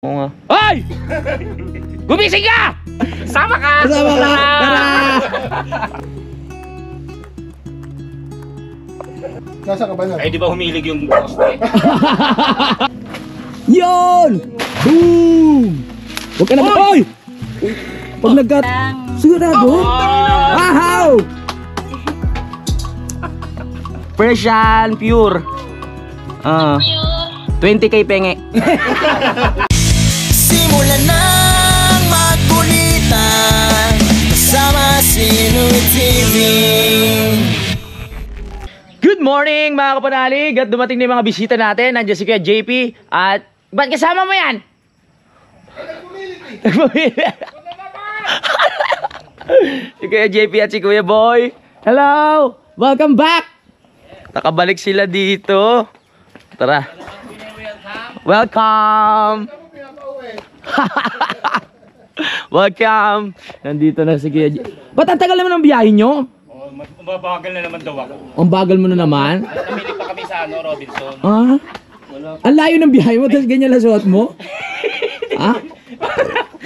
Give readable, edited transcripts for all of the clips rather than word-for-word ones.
Oo nga. Hoy! Gumising ka! Sama ka! Sama ka! Tara! Nasa ka ba na? Ay, di ba humilig yung poste? Yun! Boom! Huwag ka na ba? Oy! Pag nagkat... Sigurado? Ahaw! Persian pure. 20k penge. Simulan ng magkulitan kasama si Nuy TV. Good morning mga kapanalig at dumating na yung mga bisita natin. Nandiyan si Kuya JP at ba't kasama mo yan? Si Kuya JP at si Kuya Boy. Hello! Welcome back! Nakabalik sila dito. Tara. Welcome! Welcome! Nandito na si Kuya JP. Ba't ang tagal naman ang biyahe nyo? Mabagal na naman daw ako. Ang bagal mo na naman. Namili pa kami sa Robinson. Ah? Ang layo ng biyahe mo, tapos ganyan lang suot mo? Ah?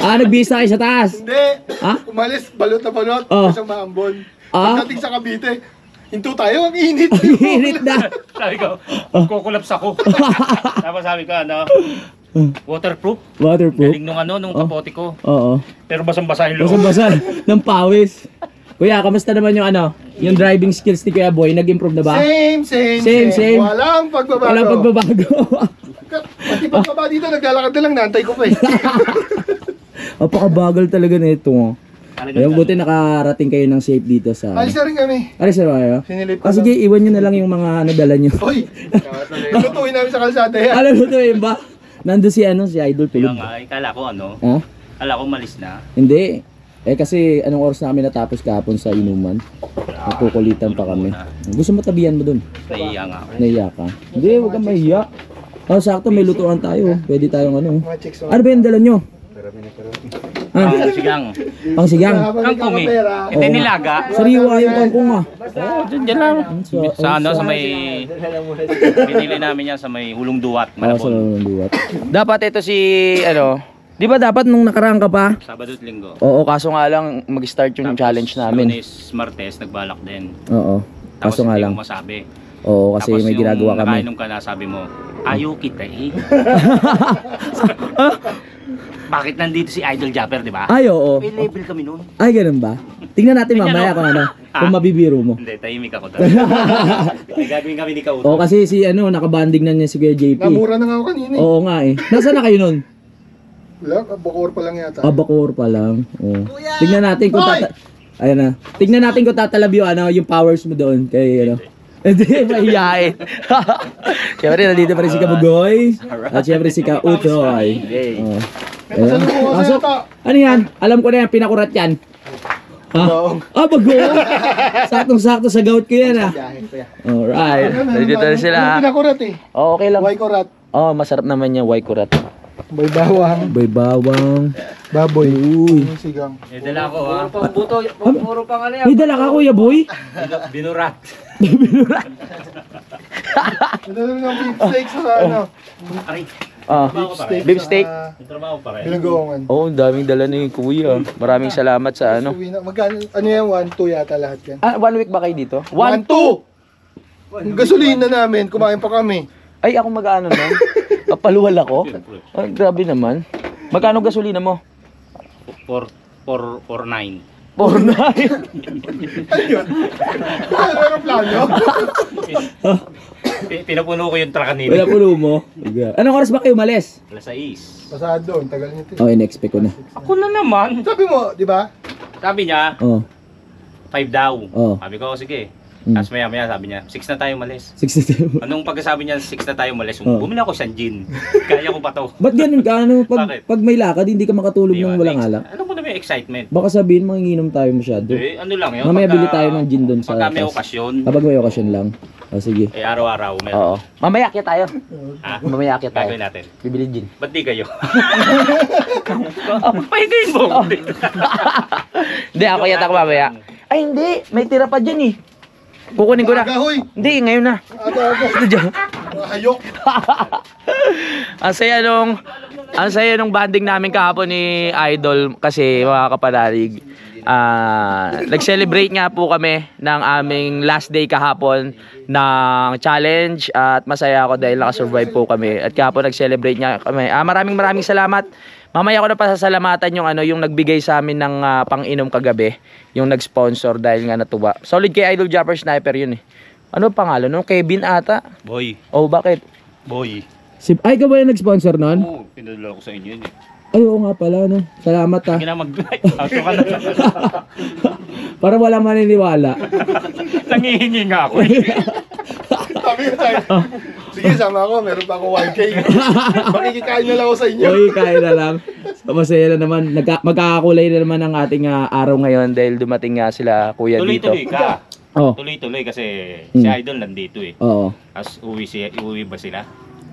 Nagbihis na kayo sa taas? Hindi. Ha? Umalis, balot na balot. Oh. Isang maambon. Ah? Pagdating sa Cavite, hinto tayo, ang init. Ang init na. Sabi ko, kukulaps ako. Tapos sabi ko, waterproof. Waterproof? Galing nung kapote ko. Oo. Pero basang-basa yung loob. Basang-basa ng pawis. Kuya, kamusta naman yung yung driving skills ni Kuya Boy? Nag-improve na ba? Same. Walang pagbabago. Walang pagbabago. Pati pagbaba dito, naglalakad na lang, naantay ko pa eh. Napakabagal talaga nito. Kaya buti nakarating kayo ng safe dito sa... Alis na rin kami. Alis na ba kayo? Sinilip ko Sige, iwan nyo na lang yung mga dala nyo. Hoy! Lutuin namin sa kalsada yan. Alam mo ito ba? Nandun si Idol tulog. Kaya nga, ikala ko Ha? Kala ko malis na. Hindi. Kasi anong oras na kami natapos kahapon sa inuman? Nagkukulitan pa kami. Gusto mo tabihan mo dun? Naiiya nga ako. Naiya ka? Hindi, huwag kang mahiya. Sakto may lutuan tayo. Pwede tayong Mga chicks. Ano ba yung dala nyo? Ang sigang. Pang sigang? Kangkong eh. Hindi nilaga. Sariwa yung kangkong Diyan lang. Sa may... Pinili namin yan sa may Hulong Duwat. Malabon. Dapat ito si di ba dapat nung nakaraan ka pa? Sabado at Linggo. Oo, kaso nga lang mag-start yung challenge namin. Lunes, Martes, nagbalak din. Oo. Tapos Kaso nga hindi lang. mo masabi. Oo, kasi Tapos may ginagawa kami. Tapos yung ka na, sabi mo, ayaw kita eh. Bakit nandito si Idol Japper, di ba? Ay, oo. May label kami nun. Ay, ganun ba? Tingnan natin mamaya kung kung mabibiro mo. Hindi, tahimik ako talaga. May gagawin kami ni Kauto. Oo, kasi si nakabanding na niya si Kuya JP. Namura na nga ako kanina eh. Oo nga eh. Nasaan na kayo nun? Wala, Bacoor pa lang yata. Bacoor pa lang. Oo. Tingnan natin kung Ayan na. Tingnan natin kung tatalab yung powers mo doon kay Hindi, mahihain. Siyempre, nandito pa rin si Kabugoy. At siyempre si Kautoy. Ayan. Pasok. Ano yan? Alam ko na yan, pinakurat yan. Bagoong. Saktong-sakto sa gout ko yan Alright. Nandito na sila. Pinakurat eh. Okay lang. White kurat. Masarap naman yung white kurat. Bay bawang. Bay bawang. Baboy. Uy. Sigang. May dala ko ha. Puro pang May dala ka, Kuya Boy? Binurat. Ito naman yung beef steak sa Aray. Beef steak. May trabaho pa rin. Binagoongan. Daming dala ni Kuya. Maraming salamat sa Magkano, ano yan? 1-2 yata lahat yan. 1 week ba kayo dito? 1-2! Ang gasolina namin, kumain pa kami. Ay, ako mag-ano nun? Paluwal ako? Ay, grabe naman. Magkano gasolina mo? 4.9. 4.9. Ayun. Ano aeroplano? Pinapuno ko yung truck kanina. Wala pulo mo? Anong oras ba kayo umalis? Alas 6. Pasado, ang tagal nito. In-expect ko na. Ako na naman. Sabi mo, di ba? Sabi niya, 5 daw. Sabi ko, sige. Tapos maya sabi niya, 6 na tayo umalis. 6 Anong pagkasabi niya 6 na tayo umalis, bumili ako siyang gin. Kaya ko pa to. Ba't ganun ka? Pag may lakad, hindi ka makatulog Di ba, ng walang alak? Ano mo na may excitement? Baka sabihin, manginginom tayo masyado. Ano lang yun? Mamaya bili tayo ng gin doon sa Pagka may atas. okasyon. Kapag may okasyon lang. Sige. Araw-araw meron. Oo. Mamaya akyat tayo. Ha? Mamaya akyat tayo. Gagawin natin. Bibili gin. Ba't di kayo? Pahigayin mo. Hindi, ako yata ako mamaya. Ay, hindi. May tira pa dyan eh. Kukunin ko na. Agahoy! Hindi, ngayon na. Aga. Ito dyan. Hayok. Ang saya nung Ang saya nung banding namin kahapon ni Idol kasi mga kapanalig. Nag-celebrate nga po kami ng aming last day kahapon ng challenge at masaya ako dahil nakasurvive po kami. At kahapon nag-celebrate nga kami. Maraming salamat. Mamaya ko na pasasalamatan yung nagbigay sa amin ng pang-inom kagabi, yung nag-sponsor dahil nga natuwa. Solid kay Idol Japper Sniper yun eh. Ano pangalan? Kevin ata? Boy. Oh, bakit? Boy. Ay, ka ba yung nag-sponsor nun? Oo, pinadala ko sa inyo yun eh. Ay, oo nga pala, no? Salamat ha. Sige na auto ka na. Para walang maniniwala. Nangihingi nga ako eh. Sabi ko tayo. Sige, sama ako. Meron pa ako 1K. Makikikain na lang ako sa inyo. Uy, kaya na lang. Masaya na naman. Magkakakulay na naman ang ating araw ngayon dahil dumating nga sila kuya dito. Tuloy-tuloy ka. Oh, Tuloy-tuloy kasi si Idol nandito eh. oo. Tapos uwi ba sila?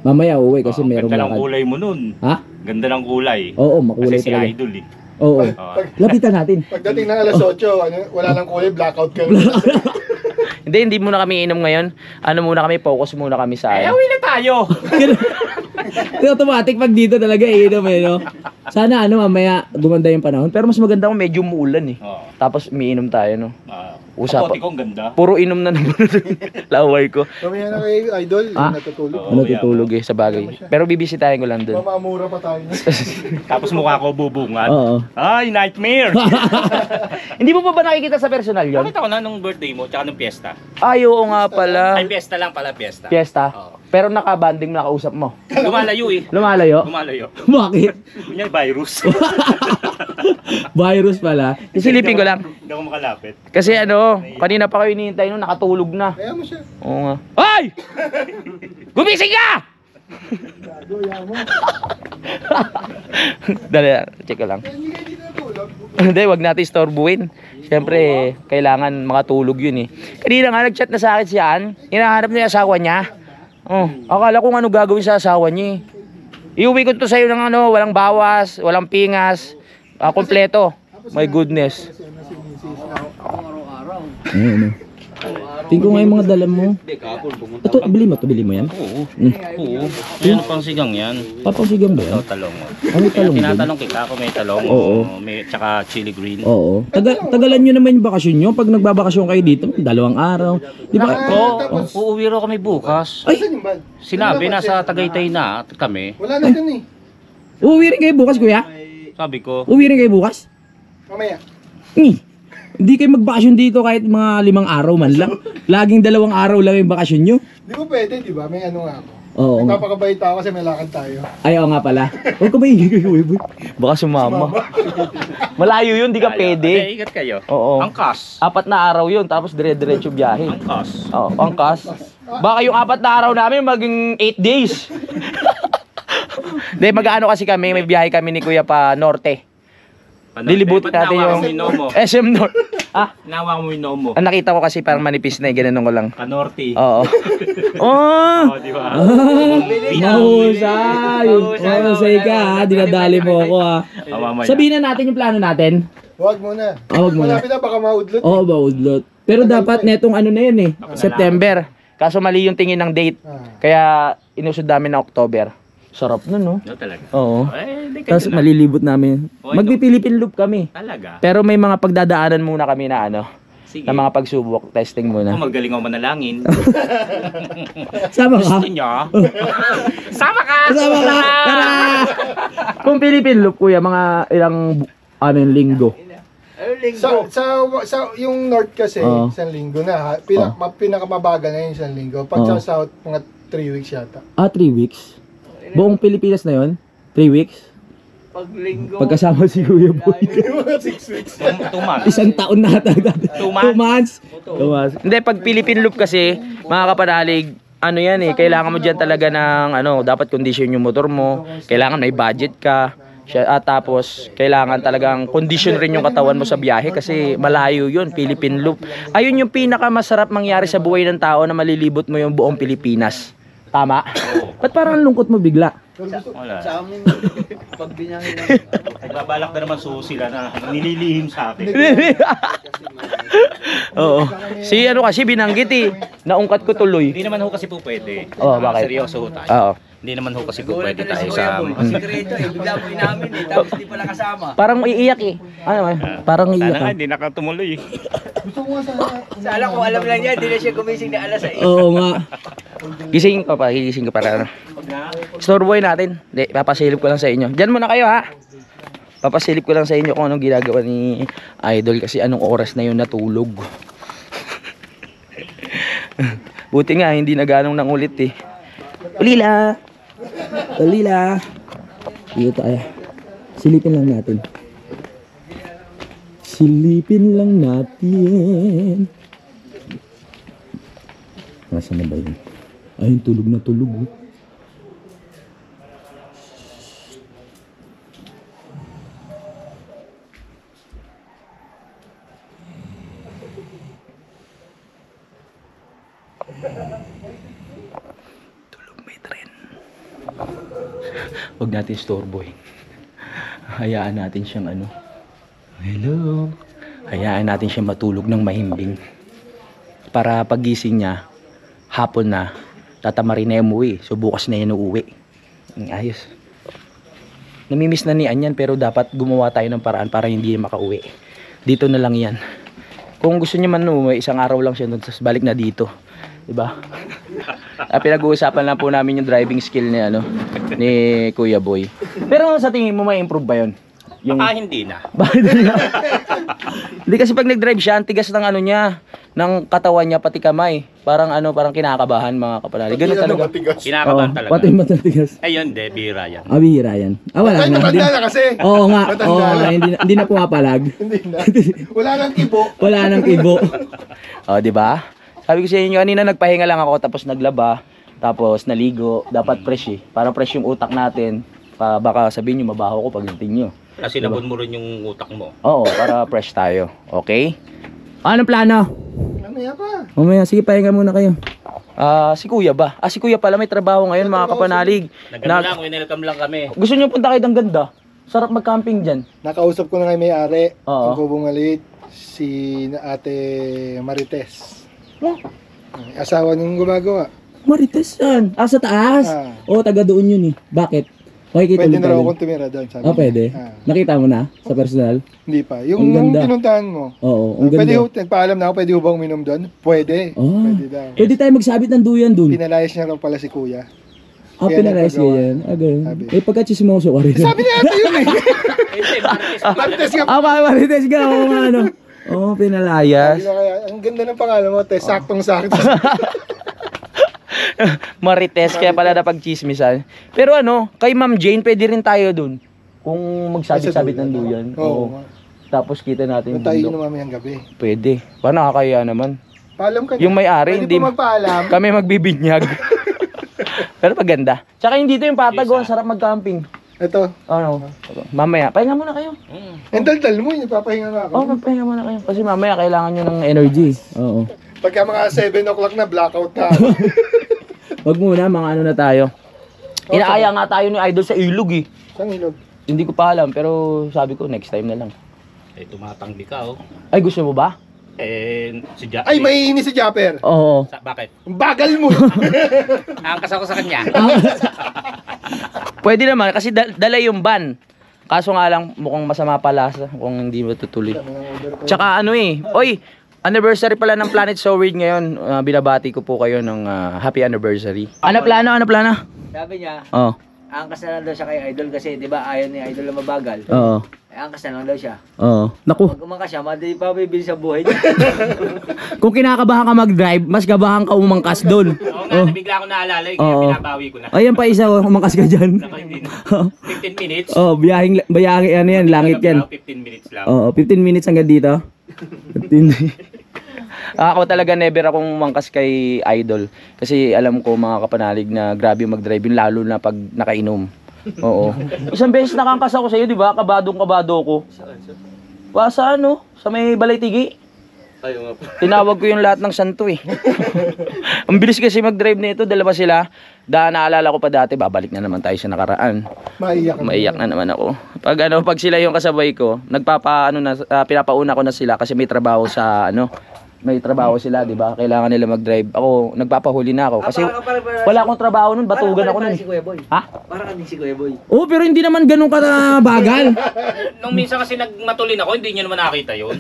Mamaya uwi kasi merong Ganda ng lakad. kulay mo nun. Ha? Ganda ng kulay. Oo, makulay Kasi si talaga. Idol eh. Oo. Oo. Lapitan natin. Pagdating ng alas 8, wala nang kulay, blackout ka. Hindi muna kami inom ngayon. Ano muna kami, focus muna kami sa Eh, uwi na tayo. Automatic pag dito talaga iinom eh, no? Sana mamaya gumanda yung panahon. Pero mas maganda kung medyo muulan eh. Oo. Tapos umiinom tayo, no? Usap- Kapote ko, ang ganda. Puro inom na naman. Laway ko. Mamaya na kay Idol, Ah? natutulog. Oo. Ano tutulog eh, sa bagay. Pero bibisitahin ko lang dun. Mamamura pa tayo. Tapos mukha ko bubungan. Oo. Ay, nightmare. Hindi mo pa ba nakikita sa personal yon? Nakita ko na nung birthday mo, tsaka nung piyesta. Ay, oo nga pala. Ay, piyesta lang pala, piyesta. Fiesta. Oo. Pero nakabanding na kausap mo. Lumalayo eh. Lumalayo? Lumalayo. Bakit? Kunya virus. Virus pala. Isilipin ko lang. Hindi ako makalapit. Kasi kanina pa kayo hinihintay nung nakatulog na. Kaya mo siya. Oo nga. Ay! Gumising ka! Dali, check ko lang. Hindi kayo dito natulog. Hindi, wag natin istorbuhin. Siyempre, kailangan makatulog yun eh. Kanina nga, nag-chat na sa akin si Ann. Hinahanap niya yung asawa niya. Oh, akala ko ano gagawin sa asawa niya eh. Iuwi ko to sa'yo ng walang bawas, walang pingas, kompleto. My goodness. Ayun, tingin ko nga yung mga dala mo. Ito, bili mo yan? Oo. Oo. Yan pang sigang yan. Papasigang ba yan? Ito, talong. Ano talong din? Tinatalong kita ako may talong. Oo. May, tsaka chili green. Oo. Tagalan nyo naman yung bakasyon nyo. Pag nagbabakasyon kayo dito, 2 araw. Di ba? Ko, uuwi raw kami bukas. Saan yung bag? Sinabi na sa Tagaytay na kami. Wala na dun eh. Uuwi rin kayo bukas, kuya? Sabi ko, Uuwi rin kayo bukas? Mamaya. Hindi kayo magbakasyon dito kahit mga 5 araw man lang. Laging 2 araw lang yung bakasyon nyo. Di ba pwede, di ba? May ano nga ako. Oo nga. Nagpapakabait ako kasi may lakad tayo. Ay, oo nga pala. Huwag ka ba hihigay ko, boy? Baka sumama. Malayo yun, di ka pwede. ingat kayo. Oo. Angkas. 4 na araw yun, tapos dire-diretso biyahe. Angkas. Oo, angkas. Baka yung 4 na araw namin maging 8 days. Hindi, mag-ano kasi kami, may biyahe kami ni Kuya pa Norte. Lilibutin natin yung SM North. Nawa mo yung nomo. Ang nakita ko kasi parang manipis na, ginanon ko lang. Kanorte. Oo. Oh! Oh, di ba? Mahusay! Mahusay ka, ha? Dinadali mo ako, ha? Mamaya. Sabihin na natin yung plano natin. Huwag muna. Huwag muna. Malapit na, baka maudlot. Oo, baudlot. Pero dapat netong ano na yun eh. September. Kaso mali yung tingin ng date. Kaya inusod namin na October. Sarap nun, no? No, talaga. Oo. Eh, hindi kayo Tapos na. malilibot namin. Okay, Magpipilipin loop kami. Talaga. Pero may mga pagdadaanan muna kami na Sige. na mga pagsubok, testing Kung muna. magaling ako manalangin. Sama ka? Gusto nyo? Sama ka! Sama ka! Tara! Kung Philippine loop, kuya, mga ilang linggo. Sa yung north kasi, Oo. isang linggo na. Pinakamabagal na yun isang linggo. Pag sa south, mga 3 weeks yata. 3 weeks? Buong Pilipinas na yon? 3 weeks? Pagkasama si Kuya Boy. 6 weeks. 2 months. 1 taon na ata. 2 2 months? 2 months. Hindi, pag Philippine loop kasi, mga kapanalig, yan eh, kailangan mo dyan talaga ng, dapat condition yung motor mo, kailangan may budget ka, tapos, kailangan talagang condition rin yung katawan mo sa biyahe kasi malayo yun, Philippine loop. Ayun yung pinakamasarap mangyari sa buhay ng tao na malilibot mo yung buong Pilipinas. Tama? Ba't parang ang lungkot mo bigla? Wala. Sa amin, pag binahin na. Nagbabalak na naman susi sila na nililihim sa akin. Oo. Si kasi binanggit eh. naungkat ko tuloy. Hindi naman ho kasi po pwede. Oh, bakit? Seryoso ho tayo. Oo. Hindi naman ho kasi po pwede tayo sa... Sikreto eh, bigla mo inamin eh, tapos di pala kasama. Parang iiyak eh. Ano eh? Parang Sana iiyak nga, ka. hindi nakatumuloy eh. Sana kung alam lang niya, di na siya gumising na alas 6. Oo nga. Gising ka pa, gising ka para ano. Store boy natin. Hindi, papasilip ko lang sa inyo. Diyan muna kayo ha. Papasilip ko lang sa inyo kung anong ginagawa ni Idol kasi anong oras na yun natulog. Buti nga hindi na ganong nangulit eh. Ulila! Ulila! Dito tayo. Silipin lang natin. Silipin lang natin. Nasaan na ba yun? Ayun, tulog na tulog. Oh. Tulog, may tren. Huwag natin storeboy. Hayaan natin siyang ano. Hello. Hayaan natin siyang matulog ng mahimbing. Para pagising niya, hapon na, tatamarin na yung umuwi. So bukas na yan uuwi. Ayos. Namimiss na ni Anyan pero dapat gumawa tayo ng paraan para hindi niya makauwi. Dito na lang yan. Kung gusto niya man umuwi, isang araw lang siya doon, tapos balik na dito. Diba? Pinag-uusapan lang po namin yung driving skill ni, ano, ni Kuya Boy. Pero sa tingin mo may improve ba yun? Yung... Baka hindi na. Bakit na? Hindi kasi pag nag-drive siya, ang tigas ng ano niya, ng katawan niya pati kamay. Parang ano, parang kinakabahan mga kapanali. Ganun talaga. Kinakabahan talaga. Pati yung matigas. Ayun, de, bira yan. Bihira yan. Wala Ay, na. matanda na kasi. Oo nga. Matanda Oo na. nga. Hindi na pumapalag. Hindi na. Wala nang kibo. Wala nang kibo. Di ba? Sabi ko sa inyo kanina, nagpahinga lang ako tapos naglaba, tapos naligo. Dapat fresh eh. Para fresh yung utak natin. Baka sabihin nyo mabaho ko pagdating nyo. Kasi labon mo rin yung utak mo. Oo, para fresh tayo. Okay? Anong plano? Mamaya pa. Mamaya, sige, pahinga muna kayo. Si Kuya ba? Si Kuya pala may trabaho ngayon mga kapanalig. Nagano lang, winelcome lang kami. Gusto nyo punta kayo ng ganda? Sarap mag-camping dyan. Nakausap ko na nga may-ari. Oo. Ang kubong maliit. Si Ate Marites. Oh, Asawa niyong gumagawa. Marites yan. Sa taas? Ah. Oo, taga doon yun eh. Bakit? Makikita Pwede ulit na raw tayo. akong tumira doon. Sabi Pwede. niya. Nakita mo na sa personal? Hindi pa. Ang Yung ganda. pinuntahan mo. Oo, ang Pwede ganda. ho, nagpaalam na ako, pwede ho bang uminom doon? Pwede. Pwede daw. Pwede tayo magsabit ng duyan dun. Pinalayas niya raw pala si Kuya. Kaya Pinalayas niya nagpagawa. yan. Ganun. Sabi. Pagka-chismoso ka rin. Sabi niya ata yun eh. Marites nga. Marites ka. Oo nga, ano. Oo, pinalayas. Sabi na kaya, ang ganda ng pangalan mo, te. Saktong-sakto. Marites, kaya pala napag-chismisan. Pero ano, kay Ma'am Jane, pwede rin tayo dun. Kung magsabit-sabit ng duyan. Oo. Tapos kita natin Kung tayo bundok. inom mamayang gabi. Pwede. Paano nakakaya naman? Paalam ka na. Yung may-ari, Pwede hindi po magpaalam. kami magbibinyag. Pero maganda. Tsaka hindi dito yung patago, sarap mag-camping. Ito. Ano? Mamaya, pahinga muna kayo. Ang daldal mo, yung papahinga nga ako. Magpahinga muna kayo. Kasi mamaya kailangan nyo ng energy. Oo. Pagka mga 7 o'clock na, blackout na. Wag muna, mga ano na tayo. Inaaya nga tayo ni Idol sa ilog eh. Saan ilog? Hindi ko pa alam, pero sabi ko next time na lang. Tumatanggi ka oh. Ay, gusto mo ba? Si Jack. Ay, may ini si Japper. Oo. Bakit? Ang bagal mo. Angkas ako sa kanya. Pwede naman, kasi dala yung van. Kaso nga lang, mukhang masama palasa kung hindi mo tutuloy. Tsaka ano eh, oy, anniversary pala ng Planet So Weird ngayon. Binabati ko po kayo ng happy anniversary. Ano plano? Ano plano? Sabi niya, Oo. angkas na lang daw siya kay Idol kasi 'di ba ayaw ni Idol na mabagal. Oo. Angkas na lang daw siya. Oo. Naku, Pag umangkas siya, madali pa bibili sa buhay niya. kung kinakabahan ka mag-drive, mas kabahan ka umangkas doon. Oo nga, bigla ko naalala kaya Oo. pinabawi ko na. Ayan pa isa, umangkas ka dyan. 15 minutes. Biyahing, ano yan, langit yan. 15 minutes lang. Oo, 15 minutes hanggang dito. 15. Ako talaga never akong umangkas kay Idol. Kasi alam ko mga kapanalig na grabe yung mag-drive yun, lalo na pag nakainom. Oo. Isang beses nakangkas ako sa iyo, di ba? Kabadong-kabado ko. Sa ano? Sa may Balaytigi. Tinawag ko yung lahat ng santo eh. Ang bilis kasi mag-drive nito, dalawa sila. Naalala ko pa dati, babalik na naman tayo sa nakaraan. Maiyak na naman ako. Pag sila yung kasabay ko, pinapauna ko na sila kasi may trabaho sa may trabaho sila, di ba? Kailangan nila mag-drive. Ako, nagpapahuli na ako. Kasi wala akong trabaho nun, batugan ako nun. Si Kuya Boy. Ha? Para kami si Kuya Boy. Oo, pero hindi naman ganun bagal. Nung minsan kasi nagmatulin ako, hindi nyo naman nakita yun.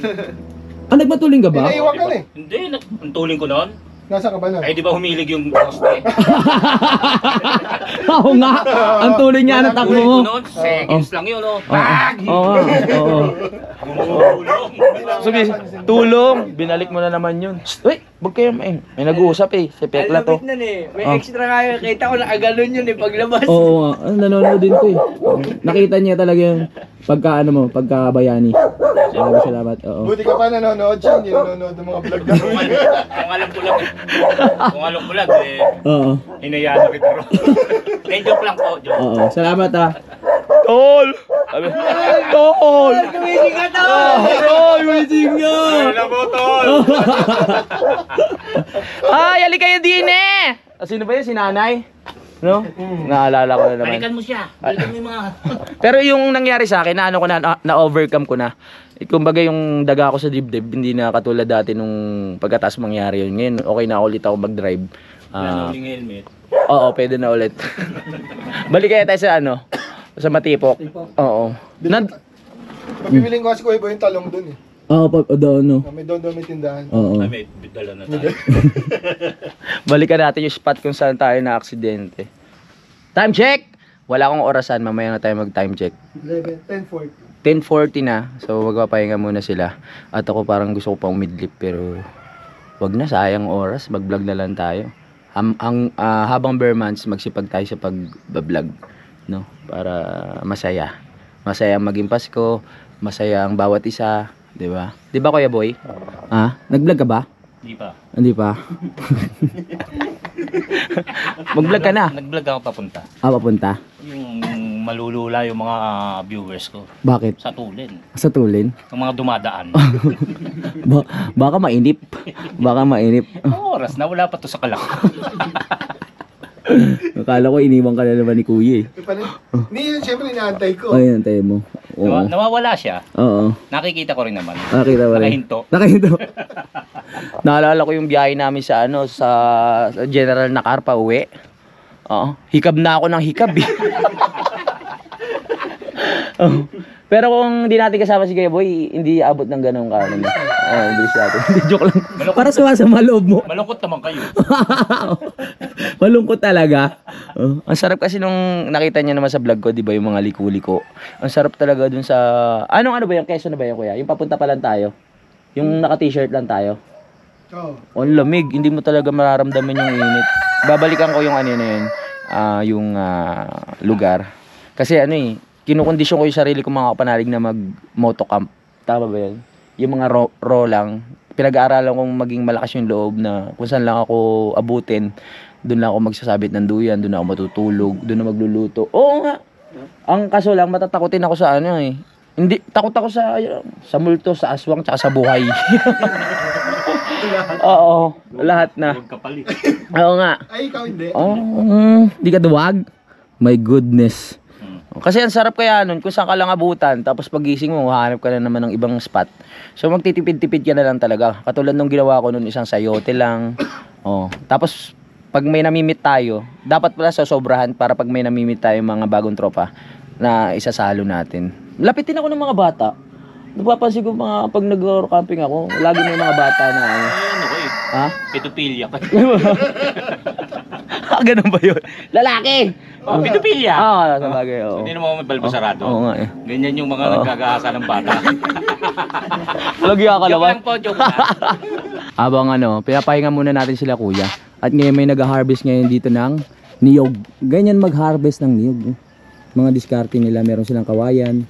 Ah, nagmatuling ka ba? Naiwan ka na eh. Hindi, nagtulin ko noon. Nasa ka ba na? Ay, di ba humilig yung poste? Oo nga, ang tuloy niya ng takbo mo. Humilig ko noon, seconds lang yun, oh. Oo, oo. Gumulong. Sabi, tulong, binalik mo na naman yun. Uy, wag kayo, may nag-uusap eh, si Pekla to. Ang lupit nun eh. May extra kayo. Kita ko na agalon yun eh paglabas. Oo nga, nanonood din to eh. Nakita niya talaga yung pagka bayani. Salamat, oo. Buti ka pa nanonood siya, hindi nanonood ng mga vlog namin. Kung alam ko lang, eh, Oo. hinayaan na kita ro. Eh, joke lang po, joke. Oo, salamat ah. Tol! Sabi, Tol! Gumising ka to! Tol, wising nga! Alam mo, tol! Ay, ali kayo din eh! Sino ba yun? Si nanay? No? Naalala ko na naman. Balikan mo siya. Balikan mo yung mga... Pero yung nangyari sa akin, na ano ko na-overcome ko na. Kumbaga yung daga ko sa dibdib, hindi na katulad dati nung pagkataas mangyari yun. Ngayon, okay na ulit ako mag-drive. Wala uling helmet. Oo, pwede na ulit. Balik kaya tayo sa ano? Sa Matipok. Oo. Mabibiling ko kasi Kuya Boy yung talong dun eh. Oo, doon no. May doon may tindahan. Oo. Ay, may bidala na tayo. Balikan natin yung spot kung saan tayo na aksidente. Time check! Wala akong orasan, mamaya na tayo mag time check. 10:40. 10:40 na, so magpapahinga muna sila. At ako parang gusto ko pang midlip pero wag na, sayang oras, mag-vlog na lang tayo. Habang bare months, magsipag tayo sa pag-vlog, no? Para masaya. Masaya ang maging Pasko, masaya ang bawat isa, 'di ba? 'Di ba Kuya Boy? Ha? Nag-vlog ka ba? Hindi pa. Hindi pa. Mag-vlog ka na. Nag-vlog ako papunta. Ah, papunta. Yung malulula yung mga viewers ko. Bakit? Sa tulin. Sa tulin? Yung mga dumadaan. Baka mainip. Baka mainip. Oras na, wala pa to sa kalak. Akala ko iniwan ka na naman ni Kuya eh. Hindi yun, syempre inaantay ko. Ayun, tayo mo. Oo. Nawawala siya. Oo. Nakikita ko rin naman. Nakita ba rin? Nakahinto. Nakahinto. Naalala ko yung biyahe namin sa sa General Nakar pa uwi. Oo. Hikab na ako ng hikab eh. Oo. Pero kung hindi natin kasama si Kuya Boy, hindi abot ng ganun ka naman. Oo, bilis natin. Hindi, joke lang. Para sumasama loob mo. Malungkot naman kayo. Malungkot talaga. Ang sarap kasi nung nakita niya naman sa vlog ko, 'di ba, yung mga liku-liko. Ang sarap talaga dun sa ano ba yung Quezon na ba yung Kuya? Yung papunta pa lang tayo. Yung naka-t-shirt lang tayo. Oo. Ang lamig, hindi mo talaga mararamdaman yung init. Babalikan ko yung ano na yun, yung lugar. Kasi ano eh, kinukondisyon ko yung sarili ko mga kapanalig na mag-motocamp. Tama ba yun? Yung mga raw lang. Pinag-aaralan kong maging malakas yung loob na kung saan lang ako abutin. Doon lang ako magsasabit ng duyan, doon ako matutulog, doon na magluluto. Oo nga. Ang kaso lang, matatakotin ako sa ano eh. Hindi, takot ako sa multo, sa aswang, tsaka sa buhay. Oo, lahat na. Oo nga. Ay, ikaw hindi. Di ka duwag? My goodness. Kasi ang sarap kaya nun, kung saan ka lang abutan, tapos pagising mo, hahanap ka na naman ng ibang spot. So magtitipid-tipid ka na lang talaga. Katulad nung ginawa ko nun, isang sayote lang. Tapos pag may namimit tayo, dapat pala sobrahan para pag may namimit tayo mga bagong tropa na isasalo natin. Lapitin ako ng mga bata. Napapansin ko mga pag nag-camping ako, lagi may mga bata na ano. Ano ko eh. Ha? Pedophilia ka. Ganun ba yun? Lalaki! Pedophilia. Sa bagay, oo. Hindi naman may balbasarado. Oo nga eh. Ganyan yung mga nagkakaasa ng bata. Lagi ka Joke kalawan. lang po, joke lang. Habang pinapahinga muna natin sila kuya. At ngayon may nag-harvest ngayon dito ng niyog. Ganyan mag-harvest ng niyog. Mga diskarte nila, meron silang kawayan.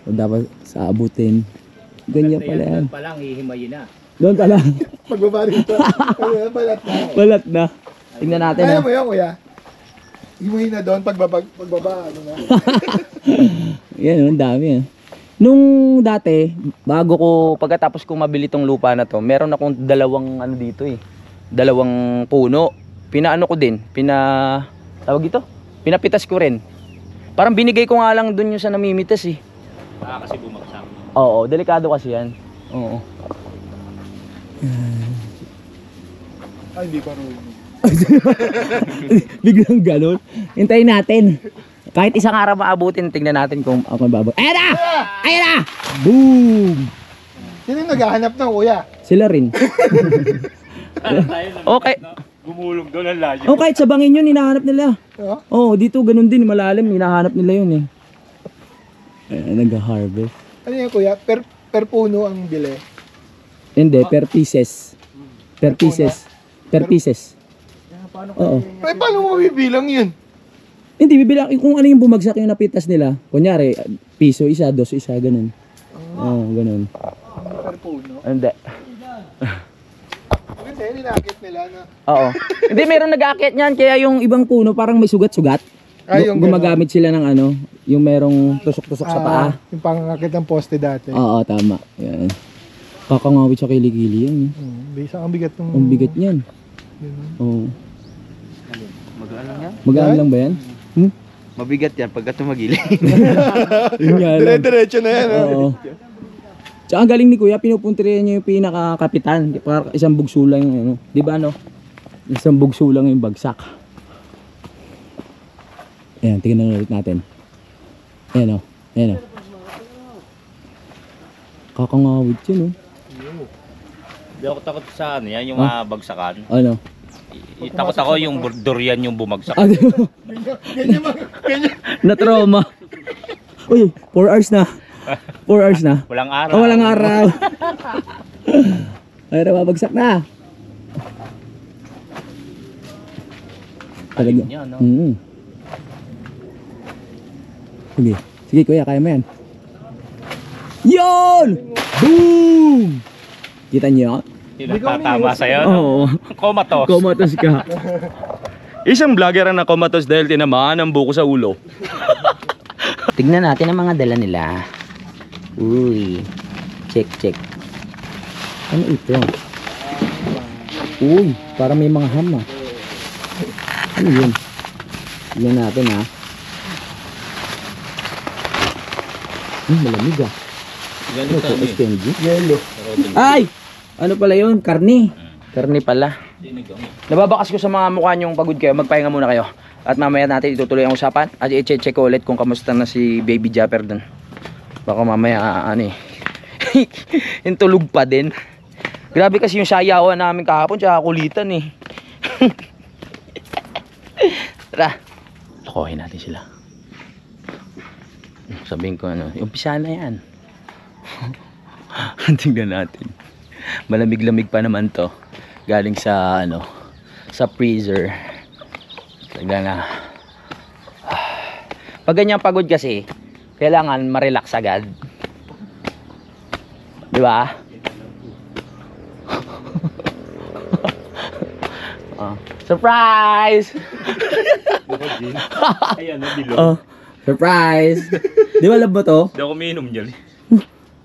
O dapat sa abutin. Ganyan pala yan. Pa lang, hihimayin na. Doon pala. Pagbaba rito. Balat na. Balat na. Tingnan natin. Kaya mo yun, kuya. Imuhin na doon, pagbaba, ano na. Yan, ang dami. Nung dati, bago ko, pagkatapos kong mabili tong lupa na to, meron akong dalawang ano dito eh. Dalawang puno. Pinaano ko din. Tawag ito? Pinapitas ko rin. Parang binigay ko nga lang dun yung sa namimitas eh. Kasi bumagsak. Oo, delikado kasi yan. Oo. Ay, hindi pa rin. Biglang ganun. Hintayin natin. Kahit isang araw maabutin, tingnan natin kung ako babot. Ayan na! Ayan na! Boom! Sino yung naghahanap ng kuya? Sila rin. Okay. Gumulong doon ang layo. Oh, kahit sa bangin yun, hinahanap nila. Oo. Oh, dito ganun din, malalim, hinahanap nila yun eh. Nag-harvest. Ano yan kuya? Per puno ang bili. Hindi, per pieces. Per pieces. Per pieces. Oo. Ay, paano mo bibilang yun? Hindi, bibilang kung ano yung bumagsak yung napitas nila. Kunyari, piso isa, dos isa, ganun. Oo, ganun. Per puno. Hindi. Kasi ninakit nila na. Oo. Hindi, meron nag-aakyat niyan, kaya yung ibang puno parang may sugat-sugat. Ay, yung Gumagamit sila ng ano, yung merong tusok-tusok sa paa. Yung pangangakit ng poste dati. Oo, tama. Yan. Kakangawit sa kilikili yan. Bisa ang bigat ng... Ang bigat niyan. Oo. Magaan lang yan. Magaan lang ba yan? Hmm? Mabigat yan pagka tumagili. Yun nga lang. Dire-diretso na yan. Oo. Tsaka ang galing ni Kuya, pinupuntirin niya yung pinaka-kapitan. Para isang bugso lang yung ano. Di ba ano? Isang bugso lang yung bagsak. Ayan, tingnan ulit natin. Ayan o. Ayan o. Kakangawit yun o. Hindi ako takot sa ano yan, yung bagsakan. Ano? Takot ako yung durian yung bumagsak. Ah, Ganyan mga... Ganyan. na-trauma. Uy, 4 hours na. 4 hours na. Walang araw. Oh, walang araw. Ay, nababagsak na. Talaga. Niya, no? Sige. Sige, Kuya, kaya mo yan. Yon! Boom! Kita niyo? Hindi tatama sa'yo. Oo. Comatose. Komatos ka. Isang vlogger ang nakomatos dahil tinamaan ang buko sa ulo. Tignan natin ang mga dala nila. Uy. Check, check. Ano ito? Uy, parang may mga ham ah. Ano yun? Tignan natin ah. Malamig ah. Ano ito? SPNG? Yellow. Ay! Ano pala yun? Karni. Karni pala. Nababakas ko sa mga mukha nyong pagod kayo. Magpahinga muna kayo. At mamaya natin itutuloy ang usapan. At i-check ko ulit kung kamusta na si Baby Japper dun. Baka mamaya ano eh. Yung tulog pa din. Grabe kasi yung sayawan namin kahapon. Tsaka kulitan eh. Tara. Lokohin natin sila. Sabihin ko ano. Umpisa na yan. Tingnan natin. Malamig-lamig pa naman to. Galing sa ano, sa freezer. Tignan na. Pag ganyan pagod kasi, kailangan ma-relax agad. Di ba? Surprise! Ayan, bilog. Oh, surprise! Di ba love mo to? Hindi ako umiinom dyan.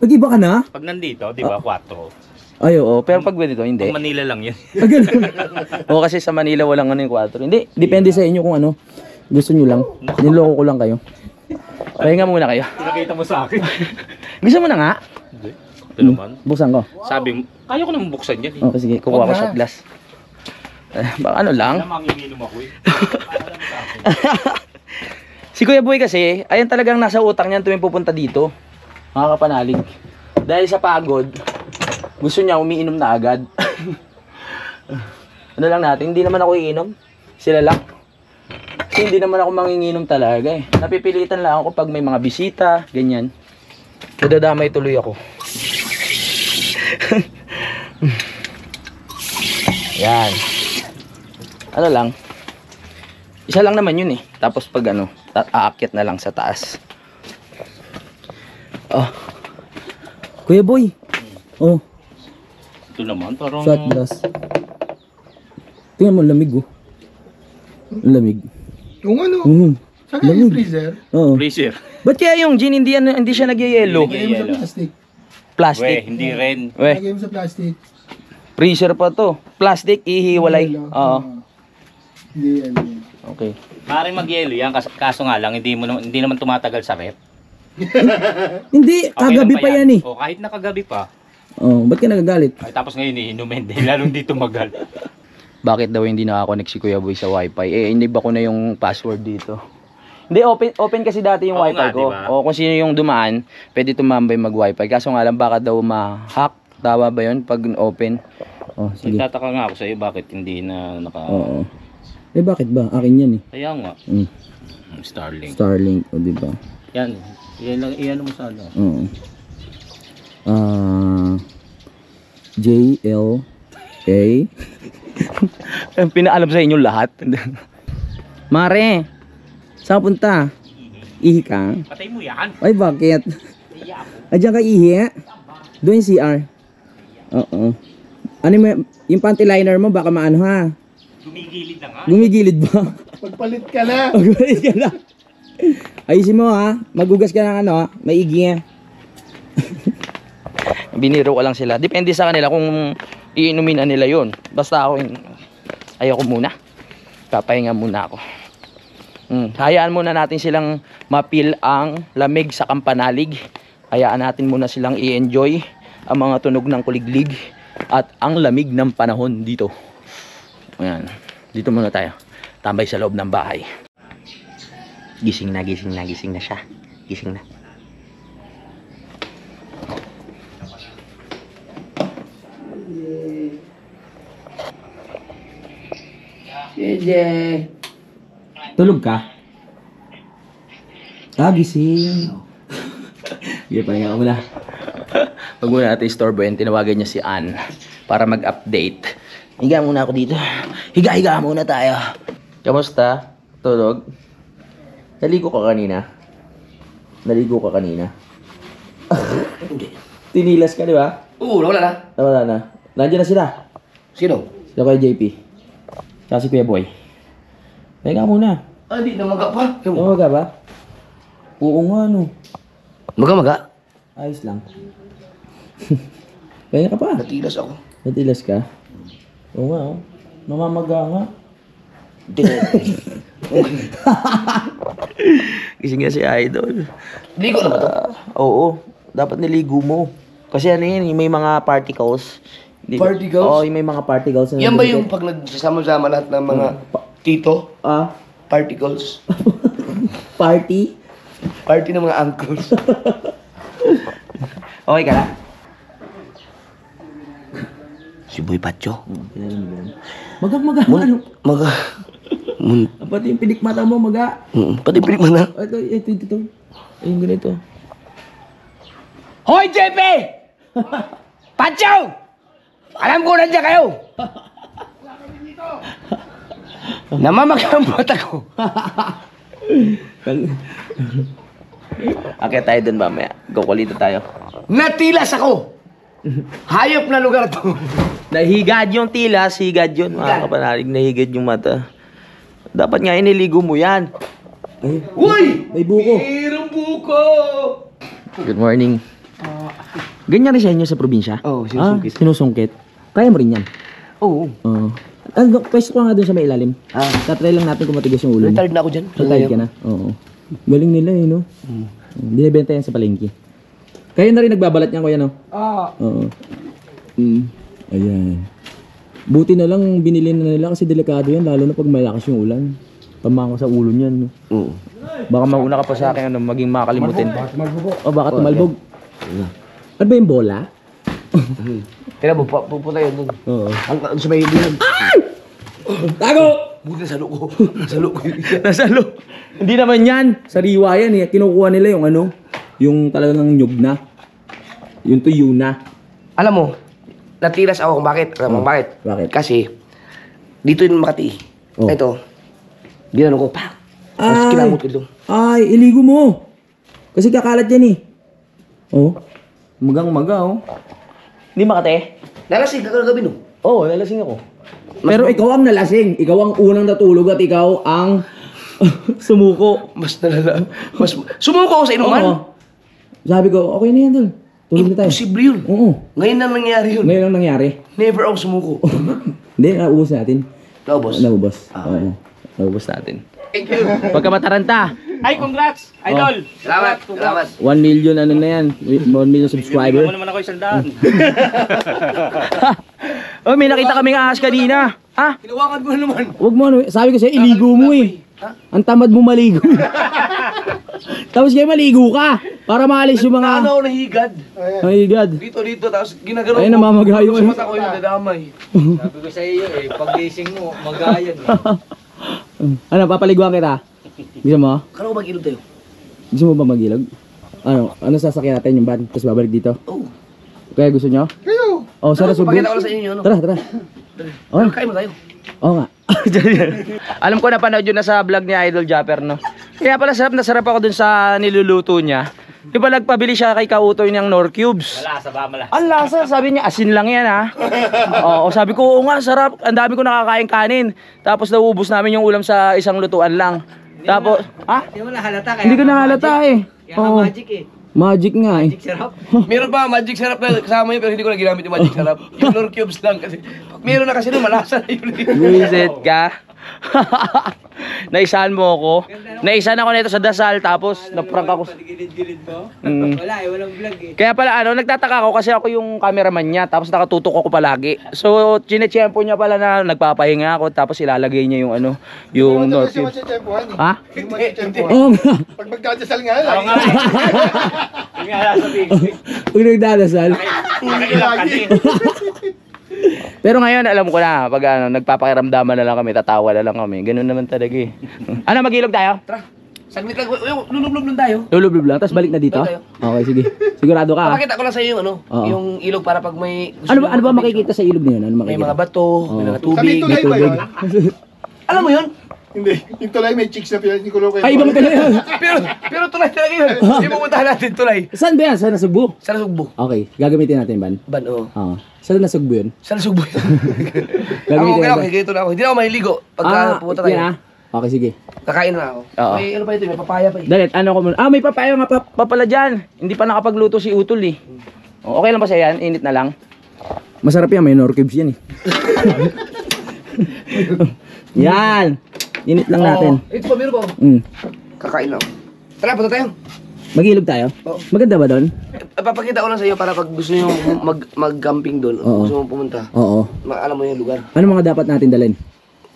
Nag-iba ka na? Pag nandito, di ba, 4. Ay, oo. Pero pag ganito, hindi. Pag Manila lang yan. Oo, kasi sa Manila walang ano yung 4. Hindi, depende sa inyo kung ano. Gusto nyo lang. Niloko ko lang kayo. Pahinga muna kayo. Pinakita mo sa akin. Gusto mo na nga? Hindi. Ito naman. Buksan ko. Sabi mo, kaya ko naman buksan yan eh. Okay, sige. Kukuha ko shot glass. Baka ano lang. Alam, manginginom ako eh. Si Kuya Boy kasi, ayan talagang nasa utak niyan tuwing pupunta dito. Mga kapanalig. Dahil sa pagod, gusto niya umiinom na agad. Ano lang natin, hindi naman ako iinom. Sila lang. Kasi hindi naman ako manginginom talaga eh. Napipilitan lang ako pag may mga bisita, ganyan. Nadadamay tuloy ako. Yan. Ano lang. Isa lang naman yun eh. Tapos pag ano, aakyat na lang sa taas. Oh. Kuya Boy. Oh, Ito naman, parang... shot glass. Tingnan mo, lamig oh. Ang lamig. Yung ano? Saka Lamig. yung freezer. Oo. Freezer. Ba't kaya yung gin hindi siya nagyayelo? Lagay mo sa plastic. Weh, Plastic. hindi rin. Weh, Lagay mo sa plastic. freezer pa to. Plastic, ihiwalay. Yellow. Oo. Hindi yan. Okay. Maring mag-yelo yan, kaso nga lang, hindi naman tumatagal sa rep. Hindi, Okay kagabi lang ba pa yan eh. O kahit nakagabi pa. Oh, ba't ka nagagalit? Ay, tapos ngayon iinumin dahil lalong di tumagal. bakit daw hindi nakakonect si Kuya Boy sa wifi. Eh, iniba ko na yung password dito. Hindi, open kasi dati yung Oo wifi nga, ko. diba? O kung sino yung dumaan, pwede tumambay mag-wifi. Kaso nga lang, baka daw ma-hack. Tama ba yun pag open? Oh, sige. Nagtataka nga ako sa iyo bakit hindi na naka... Oo. Eh, bakit ba? Akin yan eh. Kaya nga. Starlink. Starlink, o diba? Yan. Yan lang, iyan mo sa ano. Oo. JLA. Pinaalam sa inyo lahat. Mare, saan punta? Ihi ka? Patay mo yan. Ay, bakit? Diyan ka ihi? Doon yung CR. Oo. Ano yung panty liner mo, baka maano ha? Gumigilid na nga. Gumigilid ba? Pagpalit ka na. Magpalit ka na. Ayusin mo ha. Magugas ka ng ano ha. Maigi ha. Biniro ko lang sila. Depende sa kanila kung iinumin na nila yun. Basta ako, ayoko muna. Papahinga muna ako. Hayaan muna natin silang mapil ang lamig sa kampanalig. Hayaan natin muna silang i-enjoy ang mga tunog ng kuliglig at ang lamig ng panahon dito. Ayan. Dito muna tayo. Tambay sa loob ng bahay. Gising na siya. Gising na. Tulog ka? Gising. Sige, pahinga ka muna. Huwag muna natin istorbohin. Tinawagan niya si Ann para mag-update. Higa muna ako dito. Higa muna tayo. Kamusta? Tulog? Naligo ka kanina? Tinilas ka, di ba? Oo, wala na. Wala na. Nandiyan na sila. Sino? Sila kay JP. Tsaka si Kuya Boy. Pahinga muna. Hindi na maga pa. Tumaga ba? Oo nga, no. Maga-maga? Ayos lang. Pahinga ka pa. Natilas ako. Natilas ka? Oo nga, oh. Namamaga nga. Gising nga si Idol. Ligo na ba ito? Oo. Dapat niligo mo. Kasi ano yun, yung may mga particles. Particles? Oo, yung may mga particles. Yan ba yung pag nagsasama-sama lahat ng mga tito? Particles? Party? Party ng mga uncles. Okay ka na? Si Boy Pacho. Maga, ano? Maga. Pati yung pilik mata mo, maga. Pati pilik mo na. Ito. Ayun, ganito. Hoy, JP! Pacho! Alam ko nandiyan kayo! Namamaga ang mata ko. Okay tayo dun mamaya. Kukulito tayo. Natilas ako! Hayop na lugar to. Nahigad yung tilas, higad yun. Mga kapanalig, nahigad yung mata. Dapat nga iniligo mo yan. Ay, Uy! may buko. Mayroong buko! Good morning. Ganyan rin sa inyo sa probinsya? Oo, sinusungkit. Sinusungkit. Kaya mo rin yan. Oo. Pwesto ka nga dun sa may ilalim. Tatry lang natin kung matigas yung ulo mo. Retired na ako dyan. Retired ka na? Oo. Galing nila eh, no? Binibenta yan sa palengke. Kayo na rin nagbabalat niyan, kuya, no? Oo. Ayan. Buti na lang binili na nila kasi delikado yan, lalo na pag malakas yung ulan. Pamako sa ulo niyan, no? Oo. Baka mauna ka pa sa akin, ano, maging makalimutin. O, baka tumalbog. Ano ba yung bola? Kaya mo, pupunta yun dun. Oo. Ang sa may hilihan. Tago! Buti nasa loob ko. Nasa loob ko. Nasa loob. Hindi naman yan. Sariwa yan eh. Kinukuha nila yung ano, yung talagang nyug na. Yung tuyo na. Alam mo, natilas ako kung bakit. Alam mo bakit? Bakit? Kasi, dito yung Makati. Oh. Ito, ginano ko, pa. Tapos kinamot ko dito. Ay, iligo mo. Kasi kakalat yan eh. Oh. Magang-maga oh. Hindi makate? Nalasig ka kagabi no? Oo, nalasing ako. Pero ikaw ang nalasing. Ikaw ang unang natulog at ikaw ang sumuko. Mas nalala. Mas, sumuko ako sa inuman. Oo. Sabi ko, okay na yan dun. Tulog na tayo. Imposible yun. Oo. Ngayon na nangyari yun. Ngayon lang nangyari. Never ako sumuko. Hindi, naubos natin. Naubos. Naubos. Oo. Naubos natin. Thank you. Pagka mataranta. Ay, congrats! Idol! Salamat. Salamat. 1 million ano na yan. 1 million subscriber. Bibigyan mo naman ako 100. Oh, may nakita kaming ahas kanina. Ha? Hinawakan mo naman. Huwag mo ano, sabi ko sa'yo, iligo mo eh. Ang tamad mo maligo. Tapos kayo maligo ka. Para maalis yung mga... Ano ako nahigad. Mahigad. Dito, tapos ginagano Ayun, namamagayo Sa eh. mata ko yung nadamay. Sabi ko sa iyo eh, pag gising mo, magayan. Ano, papaliguan kita? Gusto mo? Kala ko mag-ilog tayo. Gusto mo ba magilog? Ano sasakyan natin yung van? Tapos babalik dito? Oo. Kaya gusto nyo? Kayo! Oh, sana subo. Pakita ko lang sa inyo, ano? Tara, tara. Oh, Kain mo tayo. oo nga. Alam ko napanood yun na sa vlog ni Idol Japper, no? Kaya pala sarap na sarap ako dun sa niluluto niya. Di ba nagpabili siya kay Kautoy ng Nor Cubes? Malasa ba, malasa? Ang lasa, sabi niya, asin lang yan ha. Oo, sabi ko, oo nga, sarap. Ang dami ko nakakain kanin. Tapos naubos namin yung ulam sa isang lutuan lang. Tapos, ha? Hindi mo nahalata kaya. Hindi ko nahalata eh. Kaya Oo. magic eh. Magic nga eh. Sarap. Meron pa magic syrup na kasama yun pero hindi ko na ginamit yung magic syrup. Yung Lord Cubes lang kasi. Pag meron na kasi nun, malasa na yun. Buisit ka. Naisahan mo ako. Naisahan ako nito sa dasal tapos naprank ako. Gilid-gilid mo? Mm. Wala eh, walang vlog eh. Kaya pala nagtataka ako kasi ako yung cameraman niya tapos nakatutok ako palagi. So chinechepo niya pala na nagpapahinga ako tapos ilalagay niya yung yung North Hindi Cube. mo siya Ha? Hindi mo siya Oo nga. Pag magdadasal nga lang. Yung nga sa Facebook. Huwag nagdadasal. Lagi. Pero ngayon alam ko na pag nagpapakiramdaman na lang kami, tatawa na lang kami. Ganun naman talaga eh. Ano, magilog tayo? Tara, saglit lang. Lulublob lang tayo. Lulublob lang, tapos balik na dito? Balik tayo. Okay, sige. Sigurado ka. Papakita ko lang sa iyo yung Oo. yung ilog para pag may... Ano ba makikita sa ilog na yun? Ano May makikita? mga bato, may mga Sabi tubig. tulay ba yun? Alam mo yun? Hindi. Yung tulay may chicks na pinagkulo kayo. Ay, ibang tulay yun. Pero tulay talaga yun. Hindi pumuntahan natin tulay. Saan ba yan? Sa Nasugbu? Sa Nasugbo. Okay, gagamitin natin ban? Ban, oo. Oo. Sa Nasugbu yun? Sa Nasugbo yun. Ako, Gagamitin okay, natin. ganito na ako. Hindi na ako maliligo. Pagka pupunta tayo. yan ah. Okay, sige. Kakain na ako. Oo. May ano pa ito, may papaya pa eh. Dalit, ano ko muna? May papaya nga pa pala dyan. Hindi pa nakapagluto si Utol eh. Okay lang ba sa yan? Init na lang. Masarap yan, may Nor Cubes yan eh. Yan! Init lang natin. Ito pa, meron pa ako. Kakain na ako. Tara, punta tayo. Magilog tayo? Oo. Maganda ba doon? Papakita ko lang sa iyo para pag gusto niyo mag-camping doon, Oo. gusto mo pumunta, Oo. alam mo yung lugar. Ano mga dapat natin dalhin?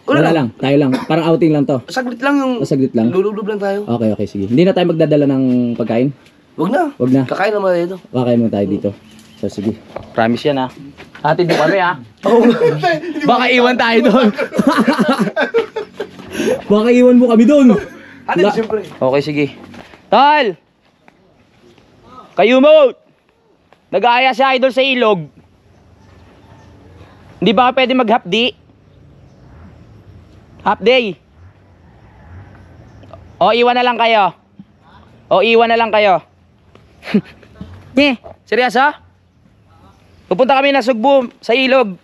Wala lang. Tayo lang. Parang outing lang to. Saglit lang yung... Saglit lang? Lulublob lang tayo. Okay, okay, sige. Hindi na tayo magdadala ng pagkain? Wag na. Wag na. Kakain naman tayo dito. Kakain muna tayo dito. So, sige. Promise yan ha. Hatid mo kami ha. Baka iwan tayo doon. Baka iwan mo kami doon. Ate, siyempre. Okay, sige. Tal! Kayo mo! Nag-aaya si Idol sa ilog. Hindi ba pwede mag-half-day? Half-day. O, iwan na lang kayo. O, iwan na lang kayo. Nye, seryoso? Pupunta kami na Sugbo sa ilog.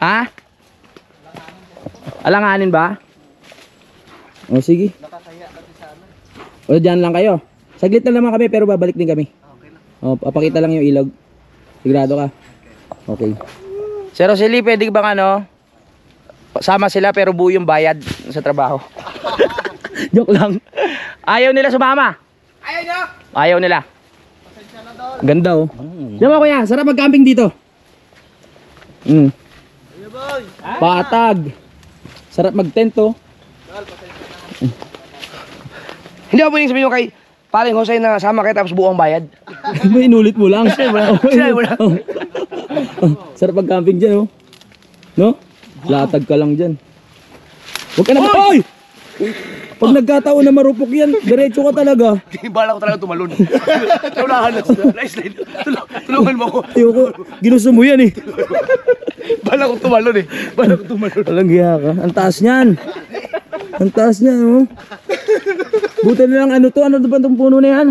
Ha? Alanganin ba? O, sige. O, dyan lang kayo. Saglit na naman kami, pero babalik din kami. O, papakita lang yung ilog. Sigurado ka? Okay. Sir Rosely, pwede bang sama sila pero buo yung bayad sa trabaho? Joke lang. Ayaw nila sumama. Ayaw nila. Ganda oh. Diyan mo kuya, sarap mag-camping dito. Patag. Sarap mag-tent oh. Hindi ako pwedeng sabihin mo kay paring Jose na sama kayo tapos buong bayad. May inulit mo lang. Sinabi mo lang. Sarap mag-camping dyan oh. No? Latag ka lang dyan. Huwag ka na Oy! Pag nagkataon na marupok yan, diretso ka talaga. Bala ko talaga tumalon. Tunahan na. Slide. Tulungan mo ako. Ayoko, ginusto mo yan eh. Bala ko tumalon eh. Bala ko tumalon. Walang giya ka. Ang taas niyan. Ang taas niyan oh. Buti na lang ano to, ano ba itong puno na yan?